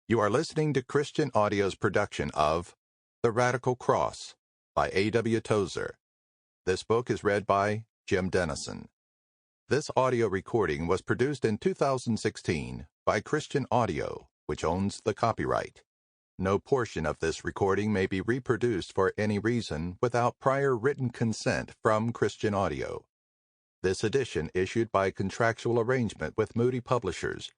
You are listening to Christian Audio's production of The Radical Cross by A.W. Tozer. This book is read by Jim Denison. This audio recording was produced in 2016 by Christian Audio, which owns the copyright. No portion of this recording may be reproduced for any reason without prior written consent from Christian Audio. This edition issued by contractual arrangement with Moody Publishers,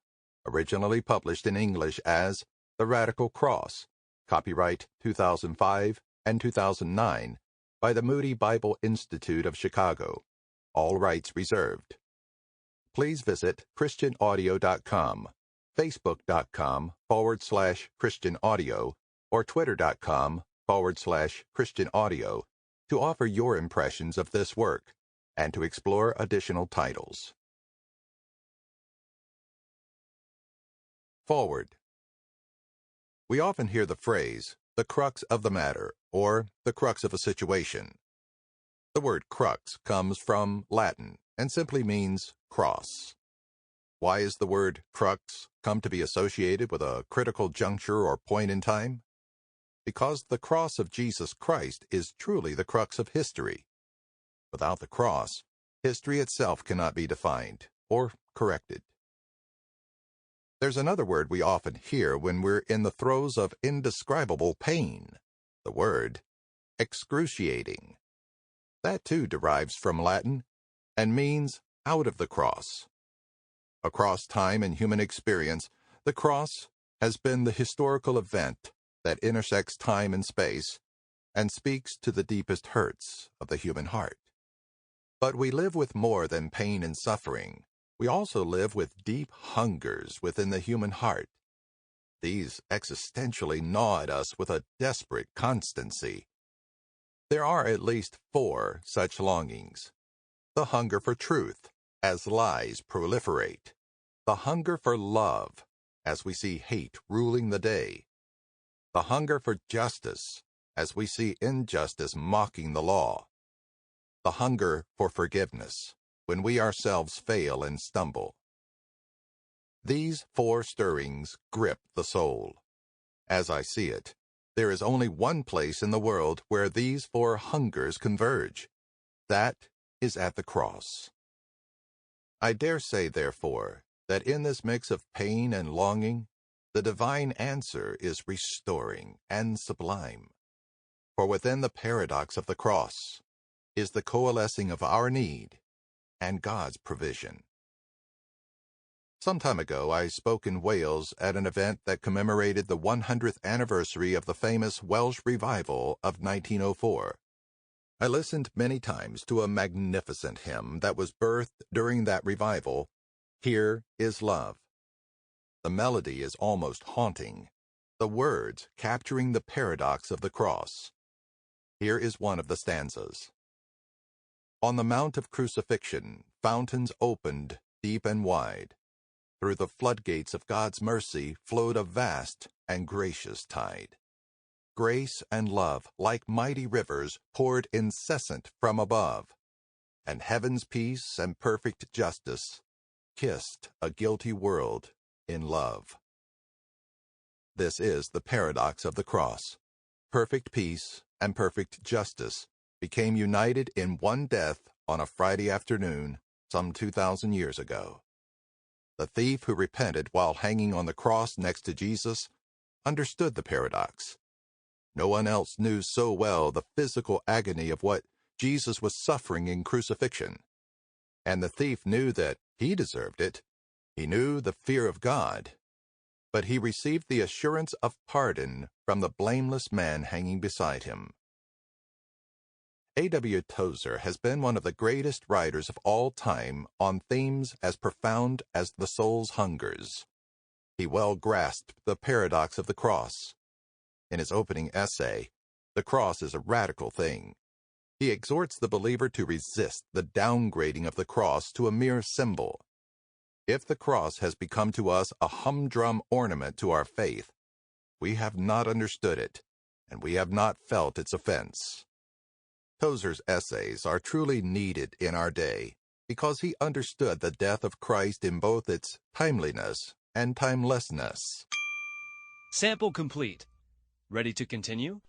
originally published in English as The Radical Cross, copyright 2005 and 2009 by the Moody Bible Institute of Chicago. All rights reserved. Please visit christianaudio.com, facebook.com/Christian Audio, or twitter.com/Christian Audio to offer your impressions of this work and to explore additional titles. Forward. We often hear the phrase, the crux of the matter, or the crux of a situation. The word crux comes from Latin and simply means cross. Why is the word crux come to be associated with a critical juncture or point in time? Because the cross of Jesus Christ is truly the crux of history. Without the cross, history itself cannot be defined or corrected. There's another word we often hear when we're in the throes of indescribable pain. The word excruciating. That too derives from Latin and means out of the cross. Across time and human experience, the cross has been the historical event that intersects time and space and speaks to the deepest hurts of the human heart. But we live with more than pain and suffering. We also live with deep hungers within the human heart. These existentially gnaw at us with a desperate constancy. There are at least 4 such longings. The hunger for truth, as lies proliferate. The hunger for love, as we see hate ruling the day. The hunger for justice, as we see injustice mocking the law. The hunger for forgiveness, when we ourselves fail and stumble. These 4 stirrings grip the soul. As I see it, there is only one place in the world where these 4 hungers converge. That is at the cross. I dare say, therefore, that in this mix of pain and longing, the divine answer is restoring and sublime. For within the paradox of the cross is the coalescing of our need and God's provision. Some time ago, I spoke in Wales at an event that commemorated the 100th anniversary of the famous Welsh revival of 1904. I listened many times to a magnificent hymn that was birthed during that revival, Here is Love. The melody is almost haunting, the words capturing the paradox of the cross. Here is one of the stanzas. On the mount of crucifixion, fountains opened deep and wide. Through the floodgates of God's mercy flowed a vast and gracious tide. Grace and love, like mighty rivers, poured incessant from above, and heaven's peace and perfect justice kissed a guilty world in love. This is the paradox of the cross. Perfect peace and perfect justice became united in one death on a Friday afternoon some 2,000 years ago. The thief who repented while hanging on the cross next to Jesus understood the paradox. No one else knew so well the physical agony of what Jesus was suffering in crucifixion. And the thief knew that he deserved it. He knew the fear of God. But he received the assurance of pardon from the blameless man hanging beside him. A.W. Tozer has been one of the greatest writers of all time on themes as profound as the soul's hungers. He well grasped the paradox of the cross. In his opening essay, The Cross is a Radical Thing, he exhorts the believer to resist the downgrading of the cross to a mere symbol. If the cross has become to us a humdrum ornament to our faith, we have not understood it, and we have not felt its offense. Tozer's essays are truly needed in our day because he understood the death of Christ in both its timeliness and timelessness. Sample complete. Ready to continue?